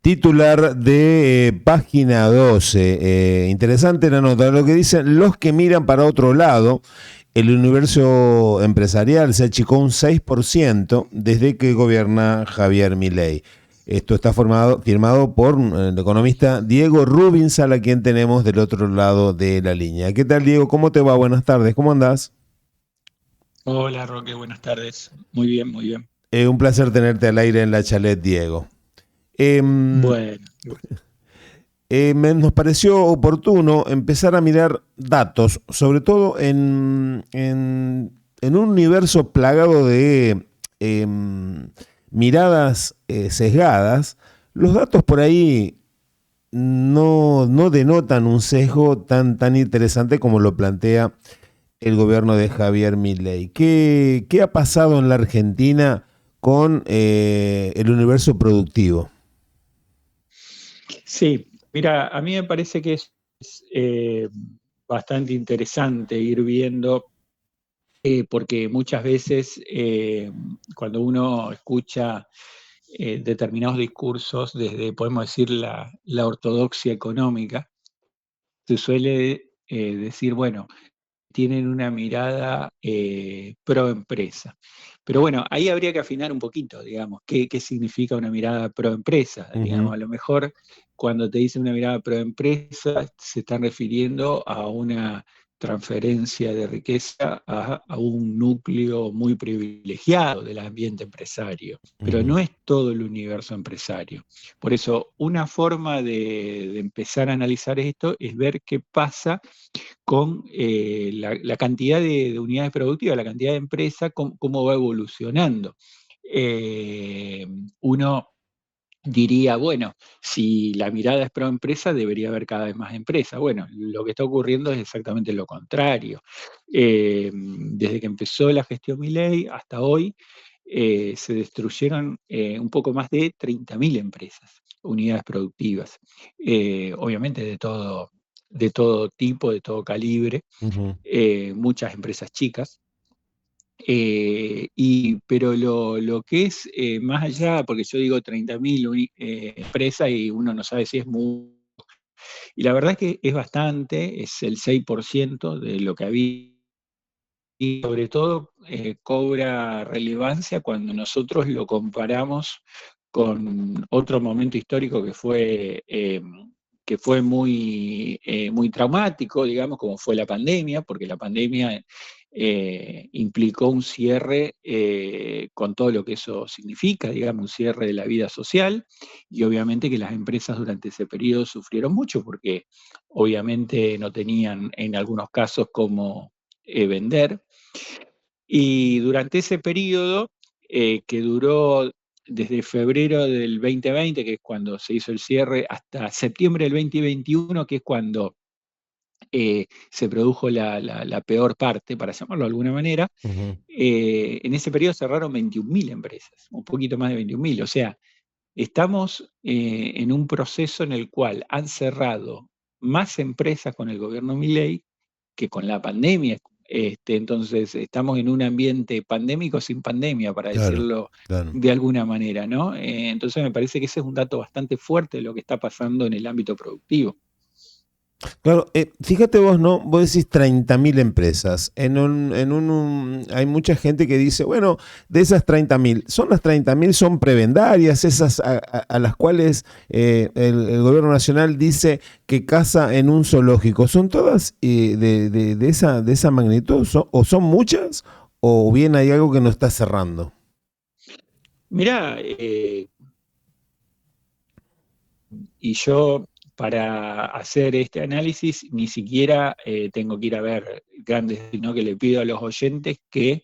titular de Página 12. Interesante la nota, lo que dicen los que miran para otro lado. El universo empresarial se achicó un 6% desde que gobierna Javier Milei. Esto está firmado por el economista Diego Rubinsal, a quien tenemos del otro lado de la línea. ¿Qué tal, Diego? ¿Cómo te va? Buenas tardes. ¿Cómo andás? Hola Roque, buenas tardes. Muy bien, muy bien. Un placer tenerte al aire en la chalet, Diego. Em, Bueno, Nos pareció oportuno empezar a mirar datos, sobre todo en un universo plagado de miradas sesgadas. Los datos por ahí no denotan un sesgo tan interesante como lo plantea el gobierno de Javier Milei. ¿Qué ha pasado en la Argentina con el universo productivo? sí, mira, a mí me parece que es bastante interesante ir viendo, porque muchas veces cuando uno escucha determinados discursos desde, podemos decir, la ortodoxia económica, se suele decir, bueno, tienen una mirada pro empresa. Pero bueno, ahí habría que afinar un poquito, digamos, qué significa una mirada pro empresa. Digamos, Ujú. a lo mejor cuando te dicen una mirada pro empresa, se están refiriendo a una transferencia de riqueza a un núcleo muy privilegiado del ambiente empresario, pero Ujú. no es todo el universo empresario. Por eso, una forma de empezar a analizar esto es ver qué pasa con la cantidad de unidades productivas, la cantidad de empresas, cómo va evolucionando. Eh, Uno diría, bueno, si la mirada es pro empresa, debería haber cada vez más empresas. Bueno, lo que está ocurriendo es exactamente lo contrario. Desde que empezó la gestión Milei hasta hoy, se destruyeron un poco más de 30.000 empresas, unidades productivas. Obviamente de todo tipo, de todo calibre, Ujú. muchas empresas chicas. Pero lo que es más allá, porque yo digo 30.000 empresas y uno no sabe si es muy. Y la verdad es que es bastante, es el 6% de lo que había. Y sobre todo cobra relevancia cuando nosotros lo comparamos con otro momento histórico que fue muy traumático, digamos, como fue la pandemia, porque la pandemia implicó un cierre con todo lo que eso significa, digamos, un cierre de la vida social, y obviamente que las empresas durante ese periodo sufrieron mucho, porque obviamente no tenían en algunos casos cómo vender. Y durante ese periodo, que duró desde febrero del 2020, que es cuando se hizo el cierre, hasta septiembre del 2021, que es cuando se produjo la peor parte, para llamarlo de alguna manera, Ujú. en ese periodo cerraron 21.000 empresas, un poquito más de 21.000. O sea, estamos en un proceso en el cual han cerrado más empresas con el gobierno Milei que con la pandemia. Entonces, estamos en un ambiente pandémico sin pandemia, para Claro, decirlo claro. de alguna manera, ¿no? Entonces, me parece que ese es un dato bastante fuerte de lo que está pasando en el ámbito productivo. Claro, fíjate vos, ¿no? Vos decís 30.000 empresas. Hay mucha gente que dice, bueno, de esas 30.000, ¿son las 30.000 son prebendarias, esas a las cuales el gobierno nacional dice que caza en un zoológico? ¿Son todas de esa magnitud? ¿O son muchas? ¿O bien hay algo que no está cerrando? Mirá, y yo para hacer este análisis ni siquiera tengo que ir a ver grandes, sino que le pido a los oyentes que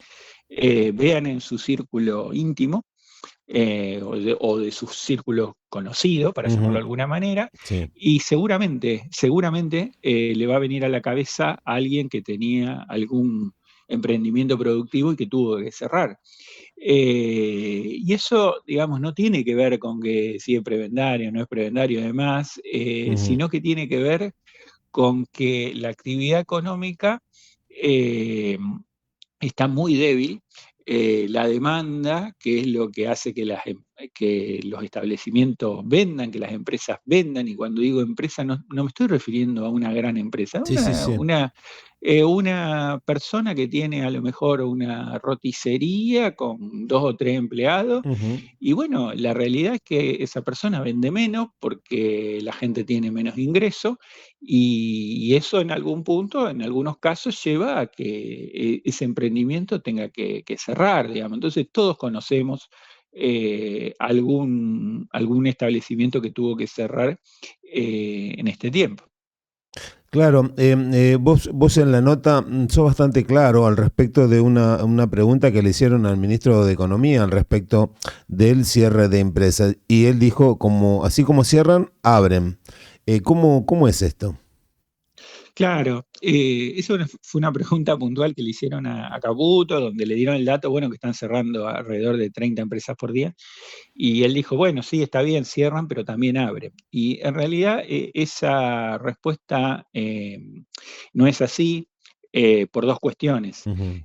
vean en su círculo íntimo o de su círculo conocido, para llamarlo Ujú. de alguna manera, Sí. y seguramente le va a venir a la cabeza a alguien que tenía algún emprendimiento productivo y que tuvo que cerrar. Y eso, digamos, no tiene que ver con que si es prebendario, no es prebendario y demás, Ujú. sino que tiene que ver con que la actividad económica eh, está muy débil. La demanda, que es lo que hace que que los establecimientos vendan, que las empresas vendan, y cuando digo empresa no me estoy refiriendo a una gran empresa, Sí, sí, sí. una persona que tiene a lo mejor una roticería con 2 o 3 empleados, Ujú. y bueno, la realidad es que esa persona vende menos porque la gente tiene menos ingreso, y eso en algún punto, en algunos casos, lleva a que ese emprendimiento tenga que cerrar, digamos. Entonces todos conocemos algún establecimiento que tuvo que cerrar en este tiempo. Claro, vos en la nota sos bastante claro al respecto de una pregunta que le hicieron al ministro de Economía al respecto del cierre de empresas. Y él dijo, como, así como cierran, abren. ¿Cómo es esto? Claro, eso fue una pregunta puntual que le hicieron a Caputo, donde le dieron el dato, bueno, que están cerrando alrededor de 30 empresas por día, y él dijo, bueno, sí, está bien, cierran, pero también abren. Y en realidad esa respuesta no es así por dos cuestiones. Ujú.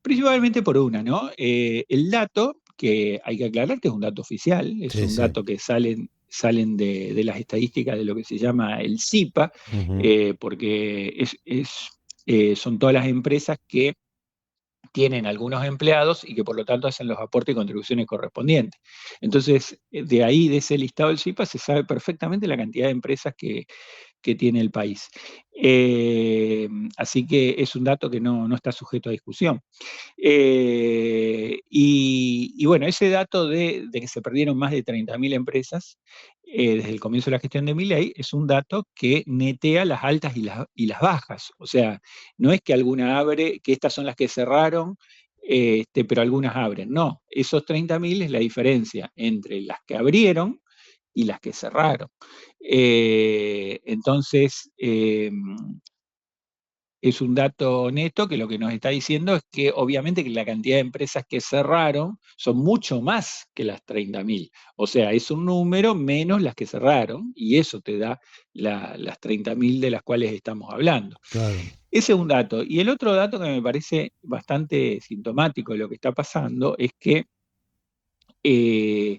Principalmente por una, ¿no? El dato, que hay que aclarar que es un dato oficial, es Sí, un sí. dato que salen de las estadísticas de lo que se llama el CIPA, Ujú. porque son todas las empresas que tienen algunos empleados y que por lo tanto hacen los aportes y contribuciones correspondientes. Entonces, de ahí, de ese listado del CIPA, se sabe perfectamente la cantidad de empresas que tiene el país. Así que es un dato que no está sujeto a discusión. Y bueno, ese dato de que se perdieron más de 30.000 empresas desde el comienzo de la gestión de Milei es un dato que netea las altas y las bajas. O sea, no es que alguna abre, que estas son las que cerraron, pero algunas abren. No, esos 30.000 es la diferencia entre las que abrieron y las que cerraron. Entonces, es un dato neto que lo que nos está diciendo es que obviamente que la cantidad de empresas que cerraron son mucho más que las 30.000. O sea, es un número menos las que cerraron y eso te da las 30.000 de las cuales estamos hablando. Claro. Ese es un dato. Y el otro dato que me parece bastante sintomático de lo que está pasando es que eh,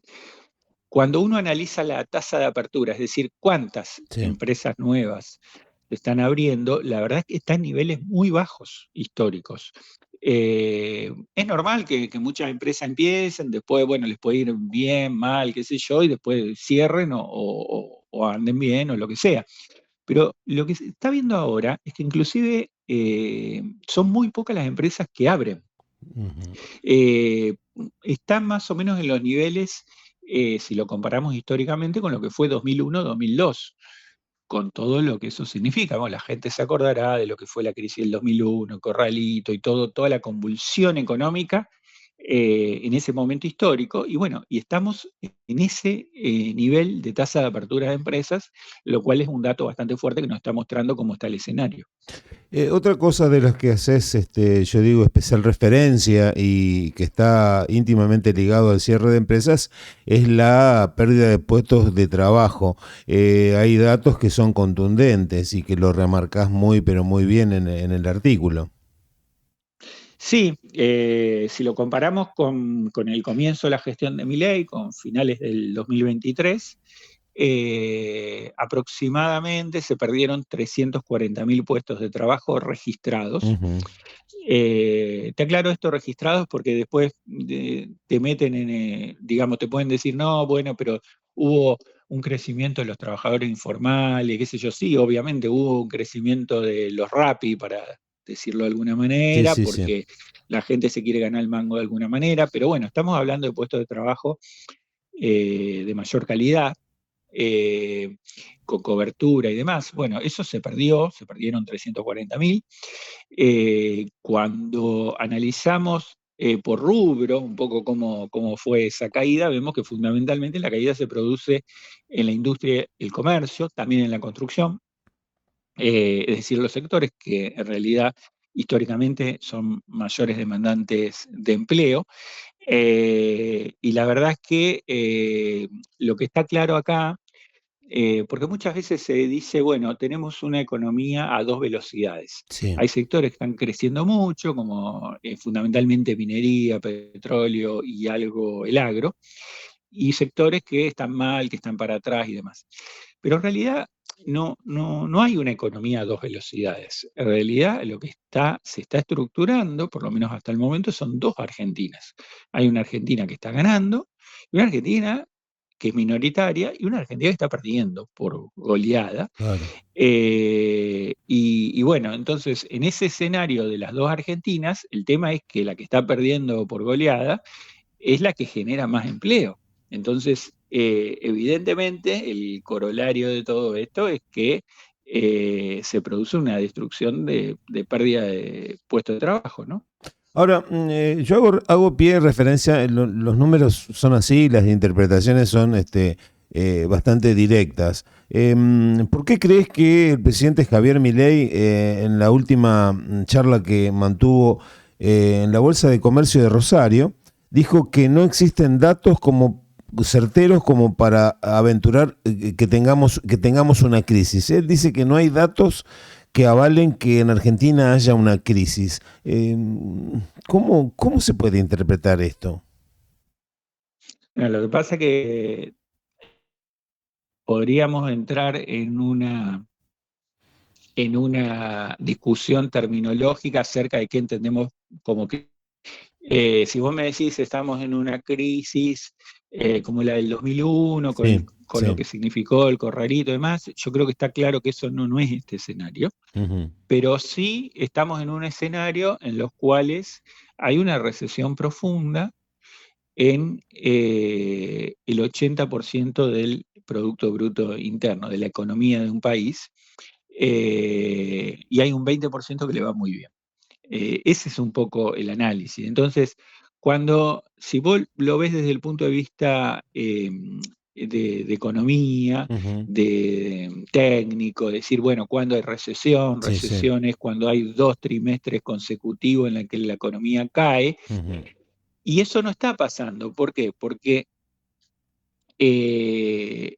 cuando uno analiza la tasa de apertura, es decir, cuántas Sí. empresas nuevas se están abriendo, la verdad es que está en niveles muy bajos históricos. Es normal que muchas empresas empiecen, después, bueno, les puede ir bien, mal, qué sé yo, y después cierren o anden bien o lo que sea. Pero lo que se está viendo ahora es que inclusive son muy pocas las empresas que abren. Ujú. eh, Está más o menos en los niveles, si lo comparamos históricamente, con lo que fue 2001-2002, con todo lo que eso significa. Bueno, la gente se acordará de lo que fue la crisis del 2001, Corralito y toda la convulsión económica en ese momento histórico. Y bueno, y estamos en ese nivel de tasa de apertura de empresas, lo cual es un dato bastante fuerte que nos está mostrando cómo está el escenario. Otra cosa de las que haces, yo digo, especial referencia y que está íntimamente ligado al cierre de empresas, es la pérdida de puestos de trabajo. Hay datos que son contundentes y que lo remarcás muy, pero muy bien en el artículo. Sí, si lo comparamos con el comienzo de la gestión de Milei, con finales del 2023, aproximadamente se perdieron 340.000 puestos de trabajo registrados. Ujú. Te aclaro esto registrados porque después te meten digamos, te pueden decir, no, bueno, pero hubo un crecimiento de los trabajadores informales, qué sé yo, sí, obviamente hubo un crecimiento de los Rappi, para decirlo de alguna Sí, manera, sí, sí. porque la gente se quiere ganar el mango de alguna manera, pero bueno, estamos hablando de puestos de trabajo de mayor calidad, eh, con cobertura y demás. Bueno, eso se perdió, se perdieron 340.000. Cuando analizamos por rubro un poco cómo fue esa caída, vemos que fundamentalmente la caída se produce en la industria, el comercio, también en la construcción, es decir, los sectores que en realidad históricamente son mayores demandantes de empleo. Y la verdad es que lo que está claro acá porque muchas veces se dice, bueno, tenemos una economía a dos velocidades. Sí, Hay sectores que están creciendo mucho, como fundamentalmente minería, petróleo y algo el agro, y sectores que están mal, que están para atrás y demás. Pero en realidad no hay una economía a dos velocidades. En realidad lo que se está estructurando, por lo menos hasta el momento, son dos Argentinas. Hay una Argentina que está ganando y una Argentina que es minoritaria y una Argentina que está perdiendo por goleada. claro. Y bueno, entonces en ese escenario de las dos Argentinas, el tema es que la que está perdiendo por goleada es la que genera más empleo. Entonces, evidentemente, el corolario de todo esto es que se produce una destrucción de pérdida de puestos de trabajo, ¿no? Ahora, yo hago pie de referencia, los números son así, las interpretaciones son bastante directas. ¿Por qué crees que el presidente Javier Milei, en la última charla que mantuvo en la Bolsa de Comercio de Rosario, dijo que no existen datos como certeros como para aventurar que tengamos una crisis? Él dice que no hay datos que avalen que en Argentina haya una crisis. ¿Cómo se puede interpretar esto? Mira, lo que pasa es que podríamos entrar en una discusión terminológica acerca de qué entendemos como que si vos me decís estamos en una crisis como la del 2001, Sí, con lo sí. que significó el corralito y demás, yo creo que está claro que eso no es este escenario, Ujú, pero sí estamos en un escenario en los cuales hay una recesión profunda en el 80% del Producto Bruto Interno, de la economía de un país, y hay un 20% que le va muy bien. Ese es un poco el análisis. Entonces, si vos lo ves desde el punto de vista de economía, ujú. de técnico, decir, bueno, cuando hay recesión, Sí, sí. recesión es cuando hay 2 trimestres consecutivos en los que la economía cae, Ujú, y eso no está pasando. ¿Por qué? Porque eh,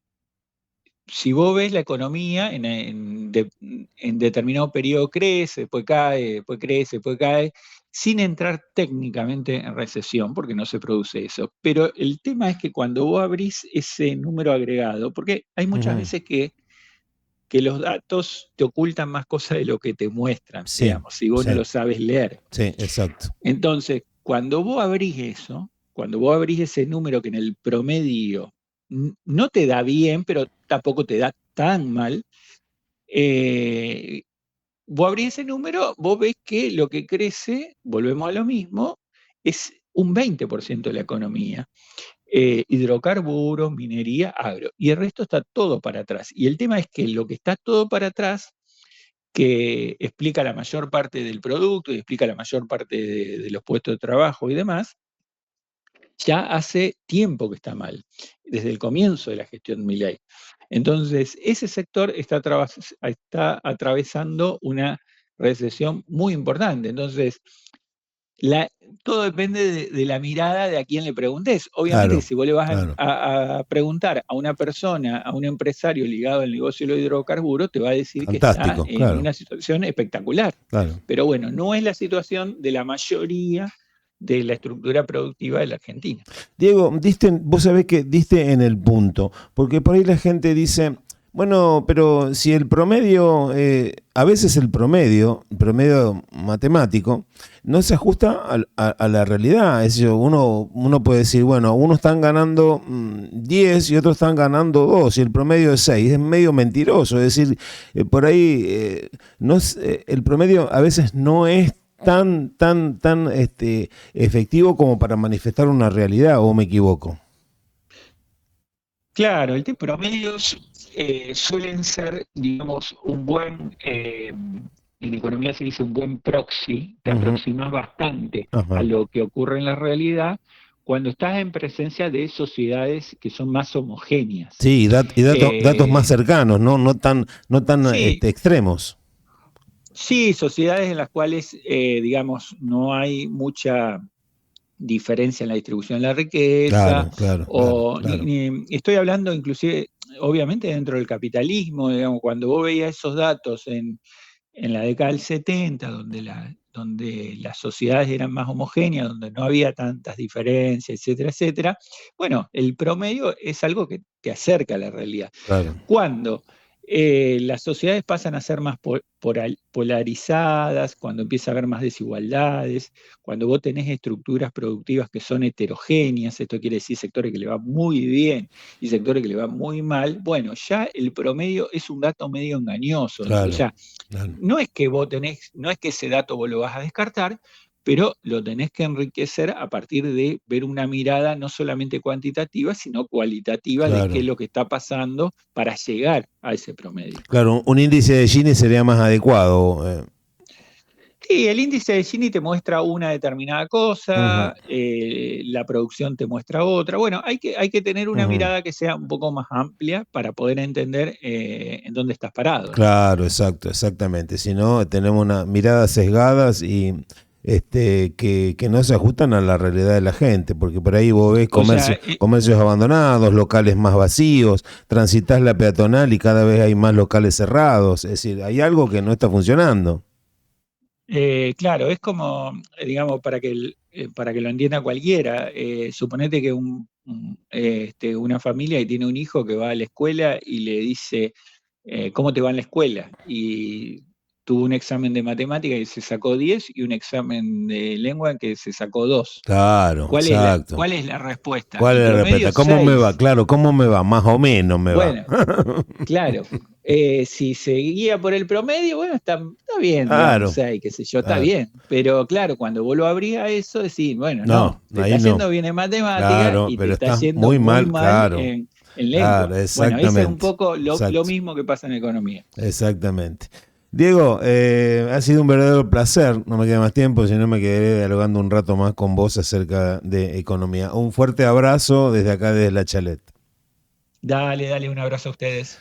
si vos ves la economía en determinado periodo crece, después cae, después crece, después cae, sin entrar técnicamente en recesión, porque no se produce eso. Pero el tema es que cuando vos abrís ese número agregado, porque hay muchas ujú. veces que los datos te ocultan más cosas de lo que te muestran, Sí, digamos, si vos no sí, lo sabes leer. sí, exacto. Entonces, cuando vos abrís eso, cuando vos abrís ese número que en el promedio no te da bien, pero tampoco te da tan mal, eh, vos abrís ese número, vos ves que lo que crece, volvemos a lo mismo, es un 20% de la economía. Hidrocarburos, minería, agro. Y el resto está todo para atrás. Y el tema es que lo que está todo para atrás, que explica la mayor parte del producto y explica la mayor parte de los puestos de trabajo y demás, ya hace tiempo que está mal, desde el comienzo de la gestión Milei. Entonces, ese sector está atravesando una recesión muy importante. Entonces, la, todo depende de la mirada de a quién le preguntes. Obviamente que Claro, si vos le vas claro. a preguntar a una persona, a un empresario ligado al negocio de los hidrocarburos, te va a decir que está Fantástico, en claro, una situación espectacular. claro. Pero bueno, no es la situación de la mayoría de la estructura productiva de la Argentina. Diego, vos sabés que diste en el punto, porque por ahí la gente dice, bueno, pero si el promedio, a veces el promedio matemático, no se ajusta a la realidad. Es decir, uno puede decir, bueno, unos están ganando 10 y otros están ganando 2 y el promedio es 6. Es medio mentiroso. Es decir, por ahí no el promedio a veces no es tan efectivo como para manifestar una realidad, ¿o me equivoco? Claro, el tipo promedios suelen ser, digamos, en economía se dice un buen proxy, te Ujú. aproximas bastante a Ajá. lo que ocurre en la realidad cuando estás en presencia de sociedades que son más homogéneas. Sí, datos más Eh, cercanos, no tan sí, extremos. sí, sociedades en las cuales, digamos, no hay mucha diferencia en la distribución de la riqueza, Claro, claro, claro, o claro. estoy hablando inclusive, obviamente dentro del capitalismo, digamos, cuando vos veías esos datos en la década del 70, donde las sociedades eran más homogéneas, donde no había tantas diferencias, etcétera, etcétera, bueno, el promedio es algo que te acerca a la realidad. Claro, Cuando las sociedades pasan a ser más polarizadas, cuando empieza a haber más desigualdades, cuando vos tenés estructuras productivas que son heterogéneas, esto quiere decir sectores que le van muy bien y sectores que le van muy mal, bueno, ya el promedio es un dato medio engañoso. O claro, sea, claro. no es que vos tenés, no es que ese dato vos lo vas a descartar, pero lo tenés que enriquecer a partir de ver una mirada no solamente cuantitativa, sino cualitativa de qué es Claro. lo que está pasando para llegar a ese promedio. Claro, un índice de Gini sería más adecuado. Sí, el índice de Gini te muestra una determinada Ujú, cosa, la producción te muestra otra. Bueno, hay que tener una ujú. mirada que sea un poco más amplia para poder entender en dónde estás parado, ¿no? Claro, exacto, exactamente. Si no, tenemos unas miradas sesgadas y que no se ajustan a la realidad de la gente, porque por ahí vos ves O sea, comercios abandonados, locales más vacíos, transitas la peatonal y cada vez hay más locales cerrados. Es decir, hay algo que no está funcionando. claro, es como, digamos, para que lo entienda cualquiera, suponete que una familia y tiene un hijo que va a la escuela y le dice, ¿cómo te va en la escuela? Y tuvo un examen de matemática y se sacó 10 y un examen de lengua que se sacó 2. Claro, exacto. ¿Cuál es la respuesta? ¿Cuál El es la promedio respuesta? ¿Cómo me va? 6. Claro, ¿cómo me va? Más o menos me va. Bueno, claro, si se guía por el promedio, bueno, está bien, digamos, Claro, 6, qué sé yo, está claro. bien. Pero claro, cuando vos lo abrís a eso, decís, bueno, No, no, te está ahí no. yendo bien en matemática Claro, y te pero está está yendo muy muy mal, mal claro. en Claro, lengua. Bueno, ese es un exactamente. poco lo Exacto. mismo que pasa en economía. Exactamente. Diego, ha sido un verdadero placer. No me queda más tiempo, si no me quedaré dialogando un rato más con vos acerca de economía. Un fuerte abrazo desde acá, desde La Chalet. Dale, dale, un abrazo a ustedes.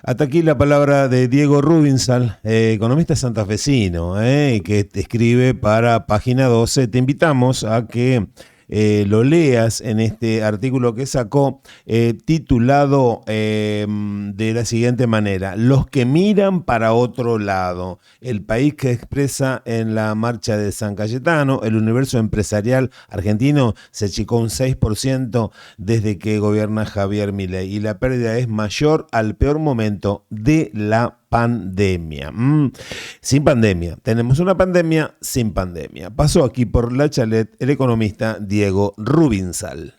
Hasta aquí la palabra de Diego Rubinsal, economista santafesino, que te escribe para Página 12. Te invitamos a que lo leas en este artículo que sacó, titulado de la siguiente manera: Los que miran para otro lado, el país que expresa en la marcha de San Cayetano. El universo empresarial argentino se achicó un 6% desde que gobierna Javier Milei, y la pérdida es mayor al peor momento de la pandemia. Sin pandemia. Tenemos una pandemia sin pandemia. Pasó aquí por La Chalet el economista Diego Rubinsal.